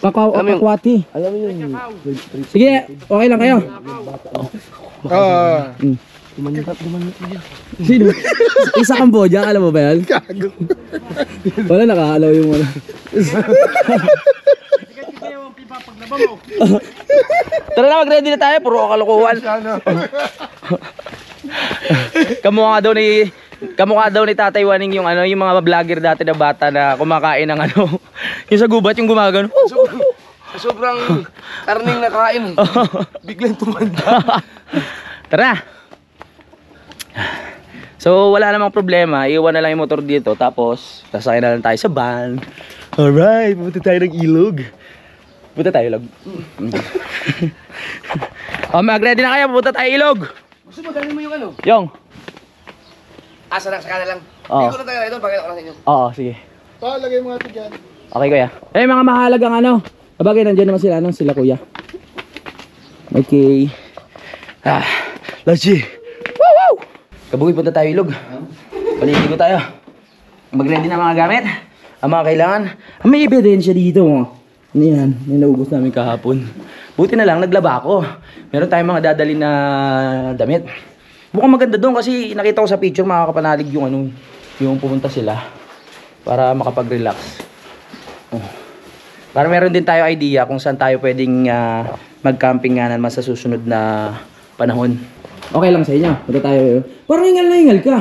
Kakwati. Alam mo yun. Sige, okay lang kayo. Sino? Isa Cambodia, alam mo ba yan? Gago. Wala nakakalaw yung ano. Tara na, mag-ready na tayo. Puro kalokohan. Kamukha daw ni Tatay Waning yung yung mga vlogger dati na bata na kumakain ng yung sa gubat yung gumagano. sobrang karning nakain. Biglang tumanda. Tara. So, wala namang problema. Iwan na lang yung motor dito. Tapos, sasakay na lang tayo sa van. Alright, pupunta tayo ng ilog. Pupunta tayo ilog. Mag-ready na kayo. Pupunta tayo ilog. Gusto mo, dalhin mo yung ano? Yung. Asa na, saka na lang. Oo. Ikot na tayo ito, bakit ako lang sa inyo. Oo, sige. Lagay mo natin dyan. Okay, kuya. Eh, mga mahalagang ano. Bagay, nandiyan naman sila. Sila, kuya. Okay. Let's see. Woo, woo! Kabugoy, punta tayo ilog. Paligid ko tayo. Mag-ready na mga gamit. Ang mga kailangan. May ebidensya dito. Ano yan? Yung naubos namin kahapon. Buti na lang, naglaba ako. Meron tayong mga dadali na damit. Mukhang maganda doon kasi nakita ko sa picture makakapanalig yung ano, yung pumunta sila para makapag-relax. Para meron din tayo idea kung saan tayo pwedeng mag-camping nga naman sa susunod na panahon. Okay lang sa inyo. Punta tayo. Parang hingal na hingal ka.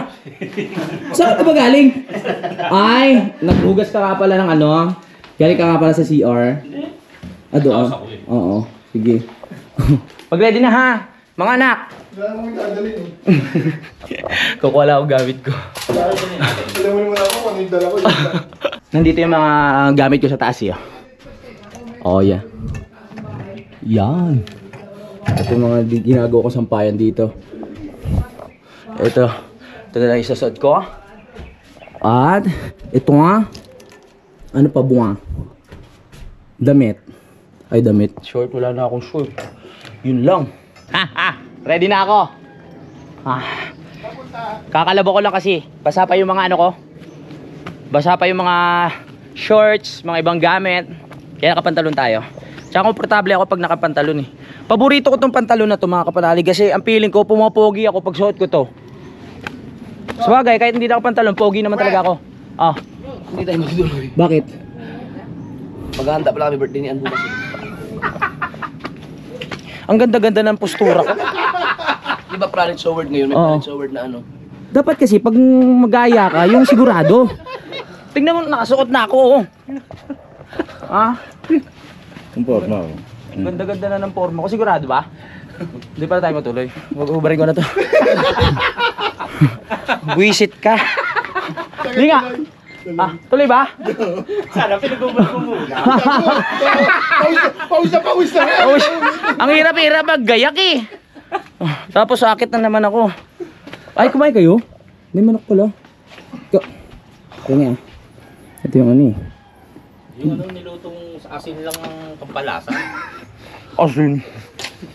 Saan ka ba galing? Ay, naghugas ka nga pala ng ano. Galing ka nga pala sa CR. Doon. Oo. Sige. Mag-ready na ha, mga anak. Wala naman dadalhin eh. Kukuha lang ako gamit ko. Alam mo naman ako kung ano yung dala ko. Nandito yung mga gamit ko sa taas eh. Oh, yeah. Yan. Ito yung mga ginagawa ko sampayan dito. Ito na lang isasod ko. At ito nga. Ano pa bunga? Damit. Ay, damit. Short, wala na akong short. Yun lang. Ready na ako. Kakalabo ko lang kasi. Basa pa yung mga ano ko. Basa pa yung mga shorts, mga ibang gamit. Kaya nakapantalon tayo. Tsaka komportable ako pag nakapantalon eh. Paborito ko tong pantalon na to mga kapanalig kasi ang feeling ko pumapogi ako pag suot ko to. Sabagay, kahit hindi nakapantalon, pogi naman talaga ako. Hindi tayo magtuloy. Bakit? Maghahanda pala kami birthday ni Ann bukas. Ang ganda-ganda ng postura ko. Di ba planet showard ngayon? May Oo. planet showard na ano? Dapat kasi pag magaya ka, yung sigurado. Tingnan mo, nakasuot na ako. Kumporma. Ang ganda-ganda na ng forma ko. Sigurado ba? Hindi pala tayo matuloy. Ubarin ko na to. Buisit ka. Hindi nga. Tuloy ba? Sana pinagbubuhat mo muna. Pawis na. Ang hirap-hirap maggayak eh. Tapos sakit na naman ako. Ay, kumain kayo? May manok pala. Ito nga. Ito yung ano eh. Yung ano nilutong sa asin lang ang pampalasa. Asin.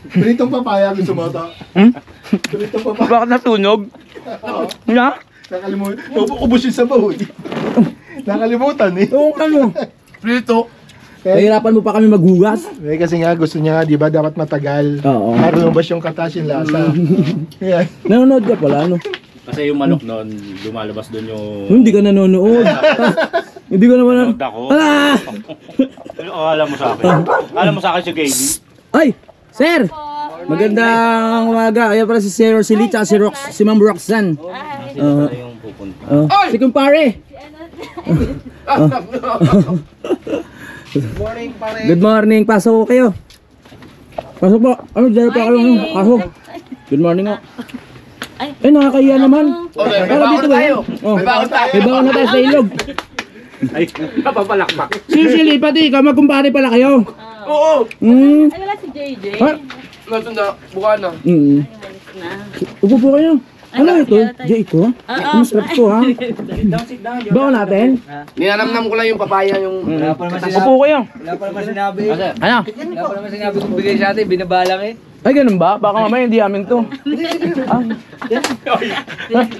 Pritong papaya gusto mo ito? Pritong papaya. Bakit natunog? Na? Nakalimutan. Ubus yung sabaw eh. Nakalimutan eh. Oo ka mo. Prito! Nahihirapan mo pa kami maghugas. Eh, kasi nga gusto niya, di ba, dapat matagal. Oo. Para lumabas yung katas yung lasa. Yan. Nanonood ka pala, ano? Kasi yung manok noon, lumalabas doon yung... Hindi ka nanonood. Hindi ko naman... Nanood ako. Ah! Ano alam mo sa akin? Alam mo sa akin si KB? Ay! Sir! Magandang umaga. Ayan pala si Sir Rosely at si Ma'am Roxanne. Sino pala yung pupunta? Si kumpare. Morning pare! Good morning. Pasok ko kayo. Pasok po. Ano, dyan pa kayo. Pasok. Good morning nga. Ay, nakakahiya naman. Okay, may Para baon dito na tayo. Oh. May baon tayo. May baon na tayo sa ilog. Ay, napapalakpak. Sisili, pati ikaw, magkumpare pala kayo. Oo! Hmm. Ay, wala si JJ. Ha? Natunda, buka na. Na. Upo po kayo. Ano Ay, ito? sige, Jay, ito? Ang sarap to, ha? Baon natin? Ninanamnam ko lang yung papaya yung... Upo kayo. Wala pa naman sinabi. Ano? Wala pa naman sinabi kung bigay sa atin, binabalang eh. Ay, ganun ba? Baka mamaya hindi amin to.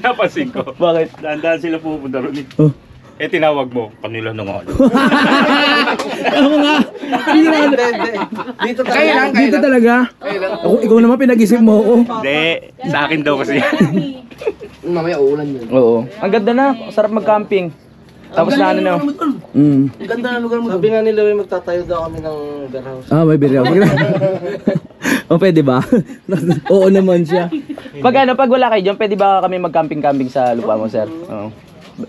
Napansin ko. Bakit? Dahan-dahan sila pupunta ron eh. Oh. Eh, tinawag mo. Kanila na nga. Ako nga. Hindi na. Dito tayo. Kayo lang, Dito talaga. Ako, ikaw naman pinag-isip mo ako. Hindi, sa akin daw kasi. Mamaya uulan yun. Oo. Ang ganda na. Sarap mag-camping. Tapos na ano na. Mm. Ang ganda ng lugar mo. Sabi nga nila may magtatayo daw kami ng beer house. May biraw. O, pwede ba? Oo naman siya. Pag ano, pag wala kayo dyan, pwede ba kami mag-camping-camping sa lupa mo, sir? Oo.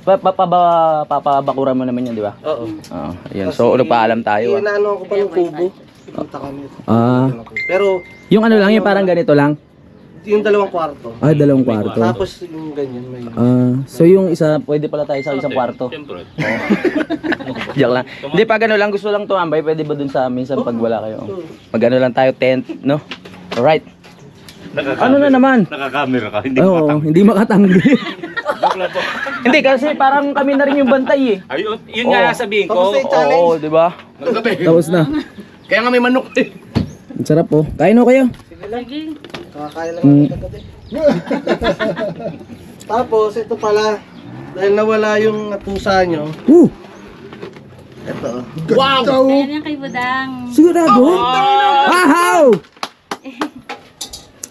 Papabakuran mo naman yan, di ba? Oo. Oo. Ayun. So, nagpaalam tayo. Inaano ko pa ng kubo. Punta kami. Pero, Yung ano lang, yung parang ganito lang. yung 2 kwarto. Ah, 2 kwarto. Tapos yung ganyan may... So yung isa, pwede pala tayo sa isang kwarto. Siyempre. Joke lang. Hindi, pag ano lang, gusto lang tumambay, pwede ba dun sa amin sa pag wala kayo? Pag ano lang tayo, tent, no? Alright. Ano na naman? Nakakamera ka, hindi Oo, hindi makatanggi. Hindi, kasi parang kami na rin yung bantay eh. Ayun, yun nga sabihin ko. Tapos na yung challenge. Oo, di ba? Tapos na. Kaya nga may manok eh. Ang sarap po. Kain o kayo? Kakakain lang natin kagabi. Tapos, ito pala. Dahil nawala yung pusa nyo. Ito. Wow! Meron yan kay Budang. Sigurado? Ahaw!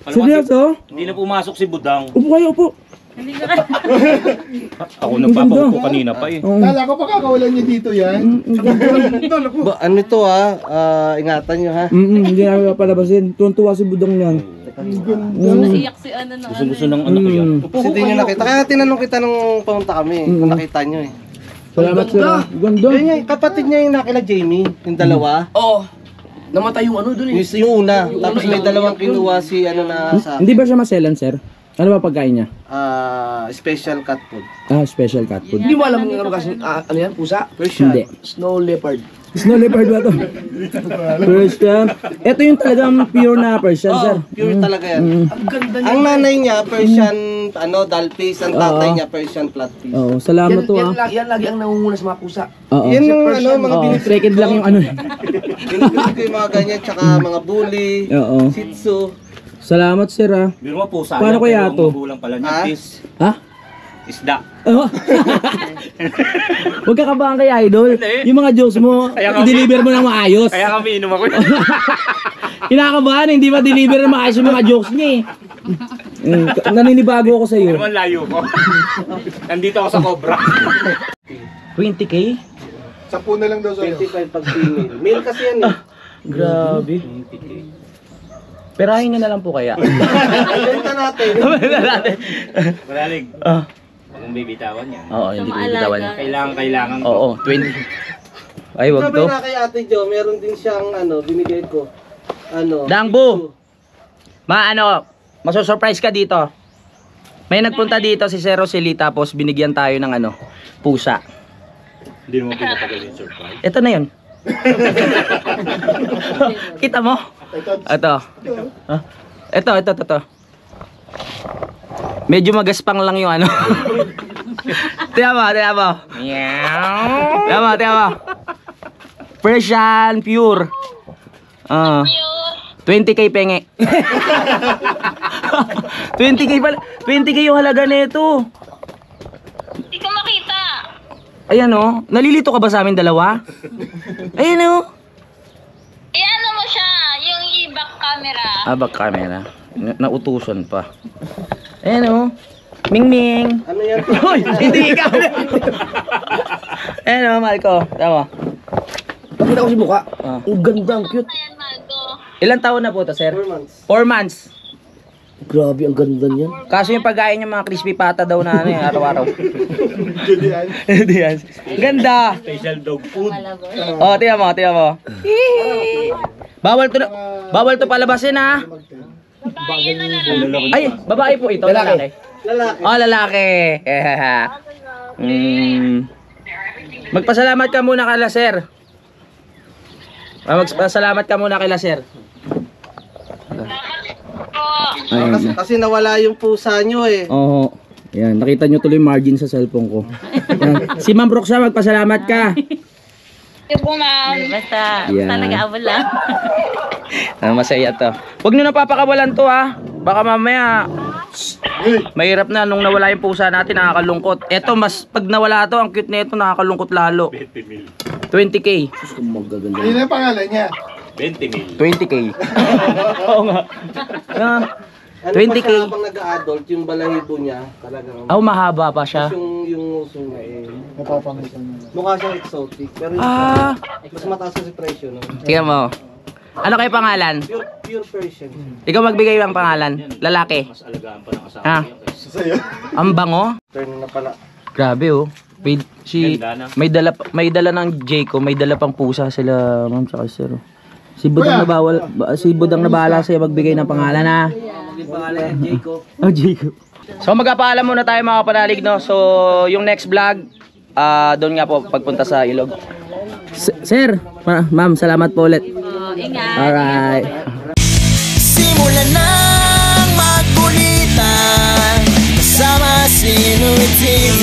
Seryoso? Hindi na pumasok si Budang. Upo kayo, upo. Hindi ko Ako nagpapaupo kanina pa eh. Oo. Kala ko pakakawalan niyo dito yan. Ano ito ingatan nyo ha. Hindi namin papalabasin. Tuwan-tuwa si Budong yan. naiyak si ano no. Gusto ng anak ko yan. Kasi di nyo nakita. Kaya tinanong kita nung pumunta kami. Kung nakita nyo eh. Salamat sir. Ganda. Yun yung kapatid niya yung nakila Jamie. Yung dalawa. Oo. Namatay yung ano dun eh. Yung una. Tapos may dalawang kinuha si ano na sa Hindi ba siya maselan sir? Ano ba pagkain niya? special cat food. Special cat food. Hindi mo alam yung ano kasi, ano yan, pusa? Hindi. Snow leopard. Snow leopard ba to? Persian. Ito yung talagang pure na Persian sir. Pure talaga yan. Ang ganda niya. Ang nanay niya, Persian, Dalpies. Ang tatay niya, Persian Flatfish. Oo, salamat to Yan lagi ang nangunguna sa mga pusa. Oo. Yan yung mga Oo, second lang yung ano. binibili ko yung mga ganyan, tsaka mga bully, Oo. Shih Tzu. Salamat sir ah. Biro mo po sa Paano kaya to? Magulang pala Ha? niya is Ha? isda. Oh. Huwag ka kabahan kay Idol. Yung mga jokes mo, i-deliver mo ng maayos. Kaya kami inom ako. Kinakabahan, hindi ma-deliver ng maayos yung mga jokes niya eh. Naninibago ako sa iyo. Naman layo ko. Nandito ako sa Cobra. 20k? 10 na lang daw sa'yo. 25 pag female. Male kasi yan eh. Grabe. Perahin nyo na lang po kaya. Benta natin. Malalig. Ah. Huwag mong bibitawan yan. Oo, hindi ko bibitawan. Kailangan ko. Oo, 20. Ay, wag Sabi to. na kay Ate Jo, meron din siyang binigay ko. Dangbo! Maso-surprise ka dito. May nagpunta dito si Sir Rosely tapos binigyan tayo ng pusa. Hindi mo pinatagal yung surprise. Ito na yun. Kita mo? Ito. Ito. Medyo magaspang lang yung ano. Tiyan mo. Tiyan mo. Persian pure. 20k penge. 20k pala. 20k yung halaga nito. Hindi ko makita. Ayan oh. Nalilito ka ba sa amin dalawa? Ayan oh. Ano mo siya, yung i-back camera. Back camera. Nautusan pa. Ayan oh. Ming. Ano yan? Hoy, hindi ikaw. Ayan oh, Marco. Tama. Pakita ko si mukha. Ang ganda, ang cute. Ayan, Marco. Ilang taon na po to, sir? 4 months. 4 months. Grabe, ang ganda niyan. Kaso yung pagkain yung mga crispy pata daw na araw-araw. Julian. Diyan. Ganda. Special dog food. Oh, tiyan mo. Bawal to palabasin ha. Ay, babae po ito, lalaki. Lalaki. Oh, lalaki. Magpasalamat ka muna kay Sir. Magpasalamat ka muna kay Sir. Kasi nawala yung pusa nyo eh. Oo. Yan, nakita nyo tuloy yung margin sa cellphone ko. Yan. Si Ma'am Roxa, magpasalamat ka. Ito po, ma'am. Basta, Yeah. talaga abol lang. Masaya to. Huwag nyo napapakawalan to ha. Baka mamaya mahirap na nung nawala yung pusa natin, nakakalungkot. Eto, mas pag nawala to, ang cute nito, nakakalungkot lalo. 20k. Yun ang pangalan niya. 20k. Oo nga. 20K. Kasi habang nag-a-adult, yung balahibo niya, talagang... Mahaba pa siya. Yung uso niya eh. Napapangitan na. Mukha siyang exotic. Pero mas mataas kasi presyo. No? Tingnan mo. Ano kayo pangalan? Pure Persian. Ikaw magbigay ng pangalan. Lalaki. Mas alagaan pa ng asawa Ha? yan. Sa'yo. Ang bango. Turn na pala. Grabe oh. May dala ng Jayco, may dala pang pusa sila, ma'am, tsaka sir. Si Budang na bahala sa'yo magbigay ng pangalan na. Jayco. Oh, Jayco. So magpapaalam muna tayo mga kapanalig, no. So yung next vlog, doon nga po pagpunta sa ilog. Sir, ma'am, salamat po ulit. Ingat. Alright. Simulan ng magkulitan kasama si Nuit TV.